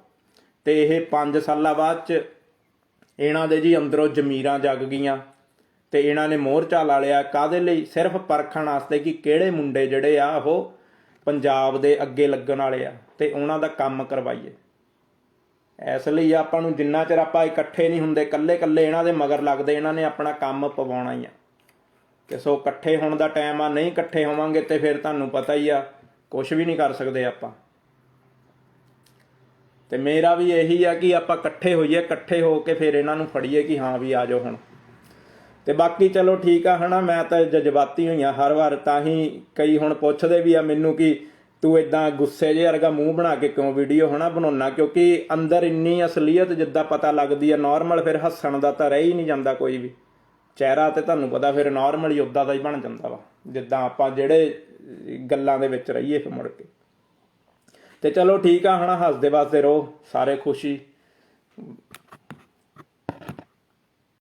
ਤੇ ਇਹ 5 ਸਾਲਾਂ ਬਾਅਦ 'ਚ ਇਹਨਾਂ ਦੇ ਜੀ ਅੰਦਰੋਂ ਜ਼ਮੀਰਾਂ ਜਗ ਗਈਆਂ ਤੇ ਇਹਨਾਂ ਨੇ ਮੋਰਚਾ ਲਾ ਲਿਆ। ਕਾਹਦੇ ਲਈ? ਸਿਰਫ ਪਰਖਣ ਵਾਸਤੇ ਕਿ ਕਿਹੜੇ ਮੁੰਡੇ ਜਿਹੜੇ ਆ ਉਹ ਪੰਜਾਬ ਦੇ ਅੱਗੇ ਲੱਗਣ ਵਾਲੇ ਆ ਤੇ ਉਹਨਾਂ ਦਾ ਕੰਮ ਕਰਵਾਈਏ। ਇਸ ਲਈ ਆਪਾਂ ਨੂੰ ਜਿੰਨਾ ਚਿਰ ਆਪਾਂ ਇਕੱਠੇ ਨਹੀਂ ਹੁੰਦੇ, ਇਕੱਲੇ ਇਕੱਲੇ ਇਹਨਾਂ ਦੇ ਮਗਰ ਲੱਗਦੇ, ਇਹਨਾਂ ਨੇ ਆਪਣਾ ਕੰਮ ਪਵਾਉਣਾ ਹੀ ਆ। ਕਿ ਸੋ ਇਕੱਠੇ ਹੋਣ ਦਾ ਟਾਈਮ ਆ, ਨਹੀਂ ਇਕੱਠੇ ਹੋਵਾਂਗੇ ਤੇ ਫਿਰ ਤੁਹਾਨੂੰ ਪਤਾ ਹੀ ਆ ਕੁਝ ਵੀ ਨਹੀਂ ਕਰ ਸਕਦੇ ਆਪਾਂ। ਤੇ ਮੇਰਾ ਵੀ ਇਹੀ ਆ ਕਿ ਆਪਾਂ ਇਕੱਠੇ ਹੋਈਏ, ਇਕੱਠੇ ਹੋ ਕੇ ਫਿਰ ਇਹਨਾਂ ਨੂੰ ਫੜੀਏ ਕਿ ਹਾਂ ਵੀ ਆ ਜਾਓ ਹੁਣ। ਤੇ ਬਾਕੀ ਚਲੋ ਠੀਕ ਆ ਹਨਾ, ਮੈਂ ਤਾਂ ਜਜ਼ਬਾਤੀ ਹੋਈਆਂ ਹਰ ਵਾਰ, ਤਾਂ ਹੀ ਕਈ ਹੁਣ ਪੁੱਛਦੇ ਵੀ ਆ ਮੈਨੂੰ ਕਿ ਤੂੰ ਇਦਾਂ ਗੁੱਸੇ ਜਿਹੇ ਵਰਗਾ ਮੂੰਹ ਬਣਾ ਕੇ ਕਿਉਂ ਵੀਡੀਓ ਹਨਾ ਬਣਾਉਣਾ, ਕਿਉਂਕਿ ਅੰਦਰ ਇੰਨੀ ਅਸਲੀਅਤ ਜਿੱਦਾਂ ਪਤਾ ਲੱਗਦੀ ਆ ਨੋਰਮਲ, ਫਿਰ ਹੱਸਣ ਦਾ ਤਾਂ ਰਹਿ ਹੀ ਨਹੀਂ ਜਾਂਦਾ ਕੋਈ ਵੀ। ਚਿਹਰਾ ਤੇ ਤੁਹਾਨੂੰ ਪਤਾ ਫਿਰ ਨੋਰਮਲ ਹੀ ਉੱਦਾਂ ਦਾ ਹੀ ਬਣ ਜਾਂਦਾ ਵਾ, ਜਿੱਦਾਂ ਆਪਾਂ ਜਿਹੜੇ ਗੱਲਾਂ ਦੇ ਵਿੱਚ ਰਹੀਏ ਫਿਰ ਮੁੜ ਕੇ। ਤੇ ਚਲੋ ਠੀਕ ਆ ਹਨਾ, ਹੱਸਦੇ ਵੱਸਦੇ ਰਹੋ ਸਾਰੇ, ਖੁਸ਼ੀ